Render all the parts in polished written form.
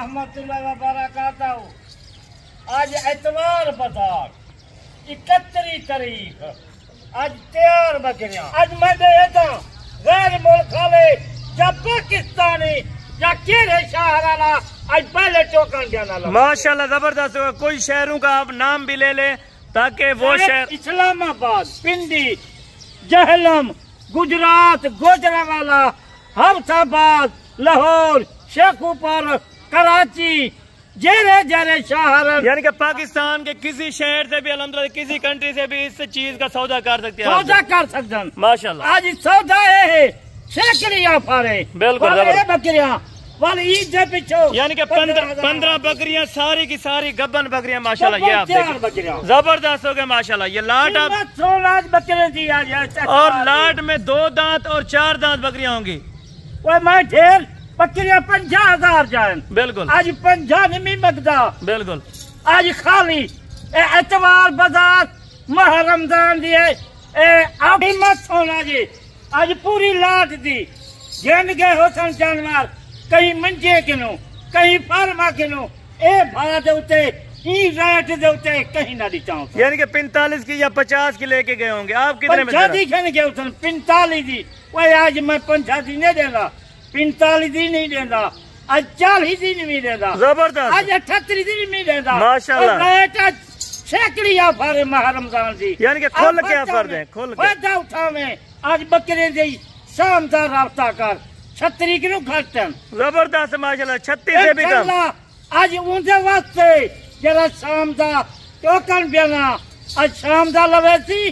रहमतुल्लाह व बरकातहू। आज इतवार बाजार 31 तारीख। आज तैयार बकरियां। आज मैं देता गैर मुल्क वाले या पाकिस्तानी या केरे शहर वाला आज पहले टोकन देना। माशाल्लाह जबरदस्त होगा। कोई शहरों का आप नाम भी ले ले ताकि वो शहर इस्लामाबाद, पिंडी, जहलम, गुजरात, गुजरावाला, हैदराबाद, लाहौर, शेखुपुर, कराची, जेरे जेरे शहर, यानी कि पाकिस्तान के किसी शहर से भी अल्हम्दुलिल्लाह किसी कंट्री से भी इस चीज का सौदा कर सकते हैं। सौदा कर सकते हैं माशाल्लाह। आज सौदा है शेकड़िया फारे बिल्कुल बकरियां वाले ईद के पीछे, यानी कि 15 बकरियां सारी की सारी गब्बन बकरियां माशाल्लाह। ये आप देखिए जबरदस्त हो गए माशाल्लाह। ये लाट आप 16 बकरियां दी आज और लाट में 2 दांत और 4 दांत बकरियां होंगी। वो मैं ढेर बकरियां 50,000 जाए। बिल्कुल आज 50 नहीं मकदा। बिल्कुल आज खाली एतवार बाजार माह रमजान दिए अभी मत सोना जी। आज पूरी लाट दी जिन गए होसन जानवर कहीं मंजे किनो कहीं फार्मा किनो ए भाड़ा दे उते ई रेट दे उते कहीं ना दी चाहूं। यानी कि 45 की या 50 की लेके गए होंगे आप। कितने में 50 गए होसन 45 दी। वो आज मैं 50 नहीं देगा, 45 दी नहीं देगा, आज 40 दी नहीं देगा, जबरदस्त आज 38 दी नहीं देगा माशाल्लाह। शेकड़िया फारे माह रमजान दी। यानी कि खोल के फर्द है, खोल के फायदा उठावे। आज बकरे दी शानदार रास्ता कर 36 किलो घट जबरदस्त माशाल्लाह। 36 से भी कम। आज उनके वास्ते जरा शाम दा टोकन देना। आज शाम दा लवे सी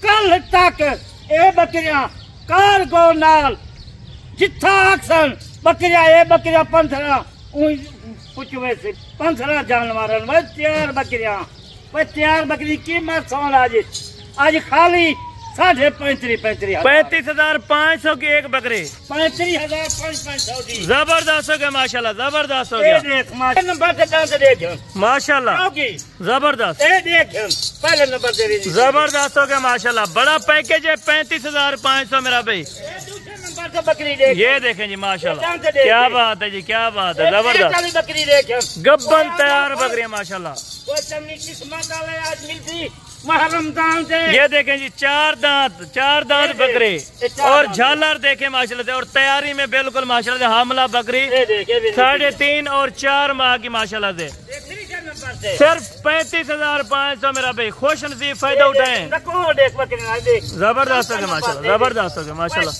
कल तक ए बकरियां कारगो नाल जिथा अक्सन बकरियां ए बकरियां 15 पुछवे से 15 जानवर तैयार बकरियां। तैयार बकरी कीमत सोन आज खाली 35,500 की एक बकरी। 35,500 की जबरदस्त हो गया माशाल्लाह। जबरदस्त हो गया नंबर से दांत देख माशाल्लाह। जबरदस्त पहले नंबर दे जबरदस्त हो गया माशाल्लाह। बड़ा पैकेज है 35,500 मेरा भाई। बकरी देख ये देखें जी माशाल्लाह। क्या बात है जी, क्या बात है। जबरदस्त बकरी देख गब्बन तैयार बकरी माशाल्लाह। आज मिलती रमजान से। ये देखें जी 4 दांत बकरे और झालर देखें माशाल्लाह से। और तैयारी में बिल्कुल माशाल्लाह से हमला बकरी 3.5 और 4 माह की माशाल्लाह से। सिर्फ 35,500 मेरा भाई। खुश नसीब फायदा उठाएं। जबरदस्त हो गया माशाल्लाह। जबरदस्त हो गया माशाल्लाह।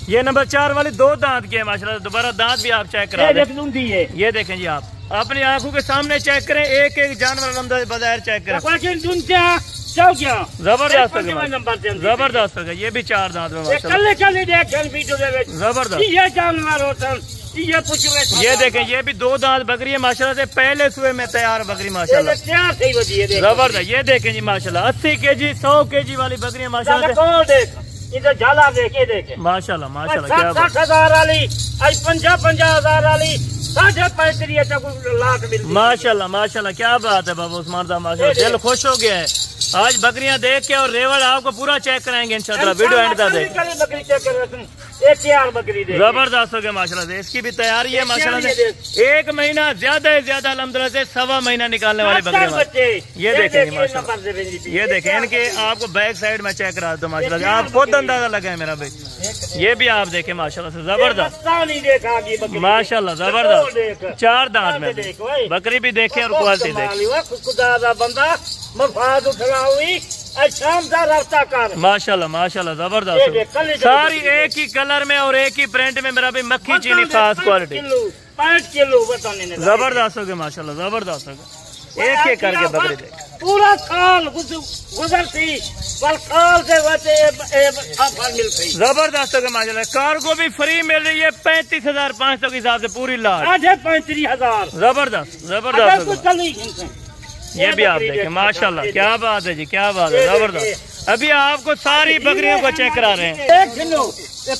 ये नंबर 4 वाली 2 दांत की है माशाल्लाह। दोबारा दांत भी आप चेक करा दें। ये देखें जी आप अपनी आंखों के सामने चेक करें। एक एक जानवर बजाय चेक करें। जबरदस्त हो गया, जबरदस्त हो गया। ये भी 4 दांत में जबरदस्त। ये देखें ये भी 2 दांत बकरी है माशाल्लाह से। पहले सुबह में तैयार बकरी माशाल्लाह जबरदस्त। ये देखें जी माशाल्लाह 80 kg 100 kg वाली बकरी है माशाल्लाह। इधर झाला देखे देखे माशाल्लाह माशाल्लाह। 60,000 वाली आज 50,000 वाली 35,000 लाख मिलती माशाल्लाह माशाल्लाह। क्या बात है बाबा उस्मान साहब माशाल्लाह। दिल खुश हो गया है आज बकरियां देख के। और रेवड़ आपको पूरा चेक कराएंगे इंशाल्लाह। वीडियो एंड तक देख। बकरी चेक कर तैयार बकरी दे जबरदस्त हो गया माशाल्लाह से। इसकी भी तैयारी है माशाल्लाह से। 1 महीना ज्यादा से ज्यादा अल्हम्दुलिल्लाह से 1.25 महीना निकालने वाली बकरी। ये देखें माशाल्लाह। ये देखें इनके आपको बैक साइड में चेक करा दो माशाल्लाह से। आप खुद अंदाजा लगाए मेरा भाई। ये भी आप देखें माशाल्लाह से जबरदस्त माशाल्लाह। जबरदस्त 4 दांत में बकरी भी देखे और क्वालिटी देखे बंदा मफाद उठा हुई शानदार रास्ता कर माशाल्लाह माशाल्लाह। जबरदस्त सारी एक ही कलर में और एक ही प्रिंट में मेरा भी मक्खी चीनी खास क्वालिटी। 5 किलो बताने जबरदस्त हो गया माशाल्लाह। जबरदस्त हो गया। एक करके बकरी दे पूरा साल गुजर थी साल से मिलती। जबरदस्त हो गया माशाल्लाह। कार को भी फ्री मिल रही है 35,500 के हिसाब से पूरी लाट। 35,000 जबरदस्त जबरदस्त। ये भी आप देखें माशाल्लाह। क्या बात है जी, क्या बात है। जबरदस्त। अभी आपको सारी बकरियों को चेक करा रहे हैं।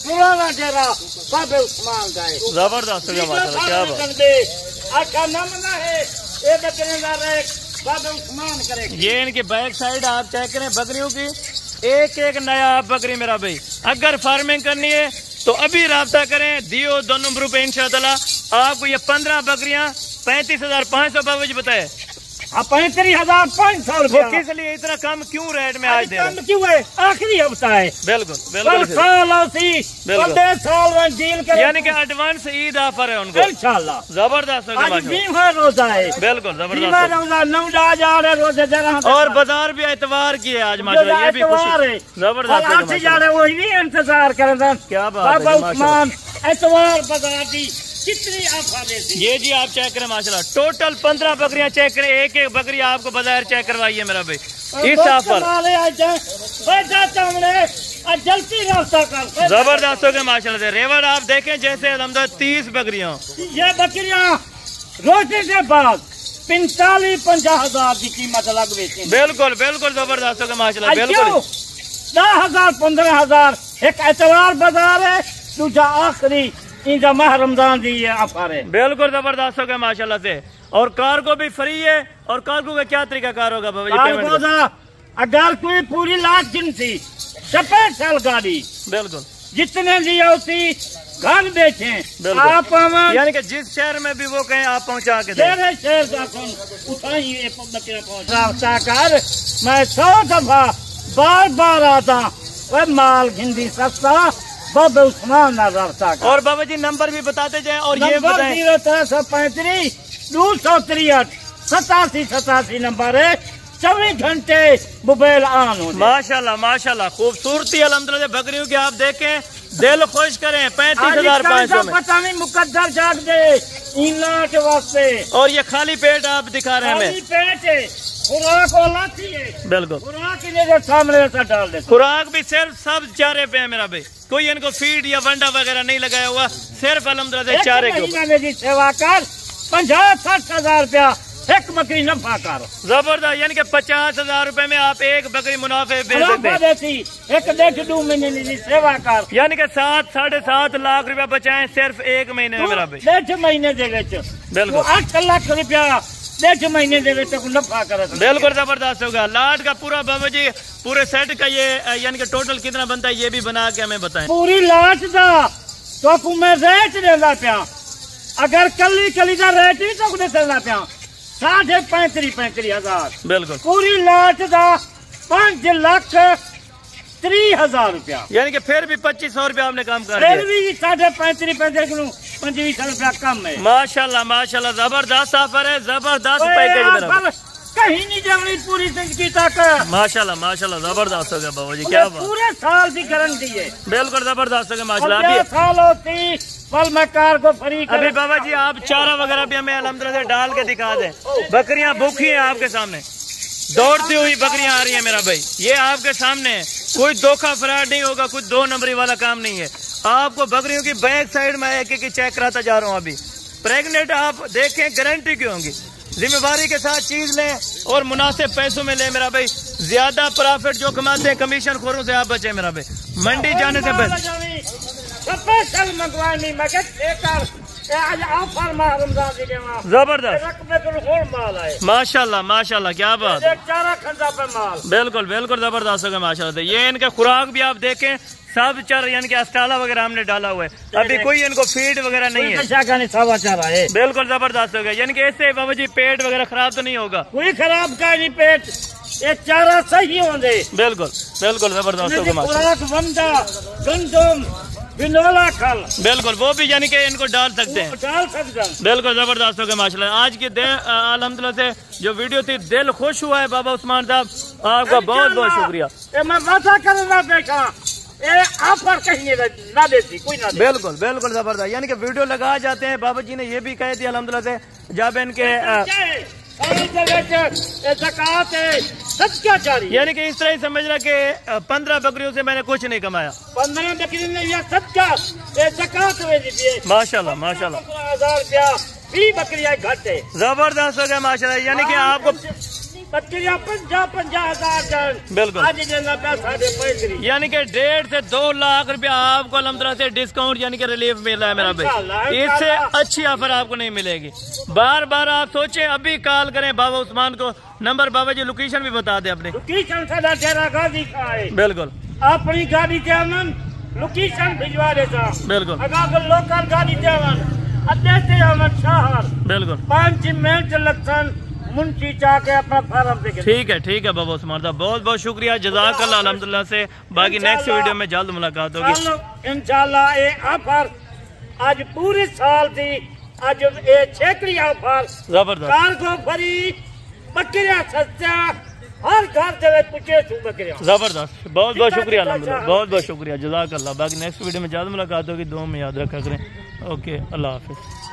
पुराना डेरा बाबे उस्मान का है। जबरदस्त हो गया माशाल्लाह। क्या बात। ये इनकी बैक साइड आप चेक करें बकरियों की। एक एक नया बकरी मेरा भाई। अगर फार्मिंग करनी है तो अभी राब्ता करें। दियो 2 नंबरों पे इंशाअल्लाह। आपको ये 15 बकरियां 35,500 बाबा जी बताए। 35,500 रुपया। किस लिए इतना कम क्यों रेट में आज दे रहे हैं? कम क्यों है? आखिरी हफ्ता है। बिल्कुल कल साल में डील कर, यानी कि एडवांस ईद ऑफर है उनको इंशाल्लाह। जबरदस्त आज रोजा है, बिल्कुल जबरदस्त। और बाजार भी एतवार की है आज माशाल्लाह, ये भी खुशी जबरदस्त। वही भी इंतजार कर रहे हैं। क्या बात है, एतवार बाजार की कितनी ऑफर है ये जी। आप चेक करें माशाल्लाह, टोटल 15 बकरियां चेक करें, एक एक बकरी आपको बाजार चेक करवाइए मेरा भाई। इस ऑफर जल्दी रास्ता कर जबरदस्त हो गए माशाल्लाह से। रेवड़ आप देखें जैसे अलहमदुलिल्लाह 30 बकरियां, ये बकरियां रोटी के बाद 45-50 हजार की कीमत अलग बेचेंगे। बिल्कुल बिल्कुल जबरदस्त हो गए माशाल्लाह। बिल्कुल 10,000-15,000 एक एतवार बाजार है, दूसरा आखिरी इंजा माह रमजान दी ये ऑफर है। बिल्कुल जबरदस्त हो गया माशाल्लाह से। और कार्गो भी फ्री है। और कार्गो का क्या तरीका कार होगा बाबा जी? अगर कोई पूरी लाख गिनती स्पेशल गाड़ी, बिल्कुल जितने लिए उसी घर बेचे आप, यानी कि जिस शहर में भी वो कहें आप पहुंचा के शहर का उठाइए रास्ता कर। मैं 100 दफा बार बार आता, वह माल हिंदी सस्ता बाबा उस्मान रास्ता। और बाबा जी नंबर भी बताते जाए और ये बताएं। 0335 263 87 नंबर है। 24 घंटे मोबाइल ऑन हो। माशाल्लाह माशाल्लाह, खूबसूरती अल्हम्दुलिल्लाह बकरियों की आप देखें, दिल खुश करें। 35,500 में पता नहीं मुकद्दर जाग दे इन के वास्ते। और ये खाली पेट आप दिखा रहे हैं हमें। पेट है, खुराक लाती है। बिल्कुल खुराक इन्हें सामने डाल दे। खुराक भी सिर्फ सब चारे पे है मेरा भाई, कोई इनको फीड या वंडा वगैरह नहीं लगाया हुआ, सिर्फ अल्हम्दुलिल्लाह चारे के ऊपर। सेवा कर 50-60 हजार रुपया एक बकरी नफा कर। जबरदस्त, यानी कि 50,000 रुपए में आप एक बकरी मुनाफे बेच सकते हैं। एक 1.5-2 महीने की सेवा कर, यानी कि 7-7.5 लाख रुपया बचाएं सिर्फ एक महीने में मेरा भाई। 1.5 महीने दे बिल्कुल 8 लाख रुपया 1.5 महीने दे नफा कर। बिल्कुल जबरदस्त होगा। लाट का पूरा बाबा जी पूरे सेट का ये यानी कि टोटल कितना बनता है ये भी बना के हमें बताएं। पूरी लाट का तो मैं रेट देना पिया, अगर कली का रेट ही तो देना पिया 35,000। बिल्कुल पूरी लाट का 5,30,000 रुपया, यानी कि फिर भी 2,500 रुपया आपने काम कर फिर भी 35,000 रुपया कम है। माशाल्लाह माशाल्लाह, जबरदस्त ऑफर है, जबरदस्त पैकेज मेरा, कहीं नहीं जमनी पूरी जिंदगी तक। माशाल्लाह माशाल्लाह, जबरदस्त हो गया बाबा जी, क्या बात। पूरे साल की गारंटी है। बिल्कुल जबरदस्त हो गया माशाल्लाह। साल होती फल में कार को फ्री। अभी बाबा जी आप चारा वगैरह भी हमें अल्हम्दुलिल्लाह से डाल के दिखा दें। बकरियां भूखी हैं आपके सामने, दौड़ती हुई बकरियां आ रही हैं मेरा भाई, ये आपके सामने है। कोई धोखा फराड नहीं होगा, कुछ 2 नंबरी वाला काम नहीं है। आपको बकरियों की बैक साइड में एक एक चेक कराता जा रहा हूँ। अभी प्रेग्नेंट आप देखें, गारंटी की होंगी, जिम्मेवारी के साथ चीज लें और मुनासिब पैसों में लें मेरा भाई। ज्यादा प्रॉफिट जो कमाते हैं कमीशन खोरों से आप बचे मेरा भाई, मंडी जाने से बच। जबरदस्त माशाल्लाह माशाल्लाह, क्या बात। बिल्कुल बिल्कुल जबरदस्त हो गया माशाल्लाह। ये इनके खुराक भी आप देखें, सब चर यानी कि अस्टाला वगैरह हमने डाला हुआ है, अभी कोई इनको फीड वगैरह नहीं है। बिल्कुल जबरदस्त हो गया, यानी कि इससे बाबा जी पेट वगैरह खराब तो नहीं होगा? कोई खराब का नहीं, पेट ये चारा सही होंगे। बिल्कुल बिल्कुल जबरदस्त हो गया बिल्कुल, वो भी यानी कि इनको डाल सकते हैं। बिल्कुल जबरदस्त हो गया माशाल्लाह। आज की अल्हम्दुलिल्लाह से जो वीडियो थी, दिल खुश हुआ है बाबा उस्मान साहब, आपका बहुत बहुत शुक्रिया। मैं वादा करना देखा ऑफर कहीं ना देती कोई ना। बिल्कुल बिल्कुल जबरदस्त, यानी कि वीडियो लगा जाते हैं। बाबा जी ने ये भी कह दिया अल्हम्दुलिल्लाह से, जब इनके यानी कि इस तरह ही समझ रहा कि 15 बकरियों से मैंने कुछ नहीं कमाया। 15 बकरी ने माशाल्लाह माशाल्लाह, 1000 रुपया 20 बकरियां घट है। जबरदस्त हो गया माशाल्लाह, यानी कि आपको बकरियां 50,000 बिल्कुल, यानी कि 1.5 से 2 लाख रुपया आपको अल्हम्दुलिल्लाह से डिस्काउंट यानी कि रिलीफ मिला है मेरा भाई। इससे अच्छी ऑफर आपको नहीं मिलेगी। बार बार आप सोचें, अभी कॉल करें बाबा उस्मान को। नंबर बाबा जी लोकेशन भी बता दे अपनी। लोकेशन बिल्कुल, अपनी गाड़ी लोकेशन भिजवा देता। बिल्कुल, अगर लोकल गाड़ी अध्यक्ष अहमद शाह बिल्कुल 5 मिनट लगन मुंशी चाह के अपना फार्म पे। ठीक है बाबा उस्मान साहब, बहुत बहुत शुक्रिया, जज़ाकल्लाह अल्हम्दुलिल्लाह से। बाकी नेक्स्ट वीडियो में जल्द मुलाकात होगी इंशाल्लाह। ये ऑफर आज पूरे साल थी, आज ये छेकड़ी ऑफर जबरदस्त, कार्गो फ्री, बकरियां सस्ता, हर घर से पूछे बकरियां जबरदस्त। बहुत बहुत शुक्रिया अल्हम्दुलिल्लाह, बहुत बहुत शुक्रिया, जज़ाकल्लाह। बाकी नेक्स्ट वीडियो में जल्द मुलाकात होगी, दुआ में याद रखा करें। ओके, अल्लाह हाफिज़।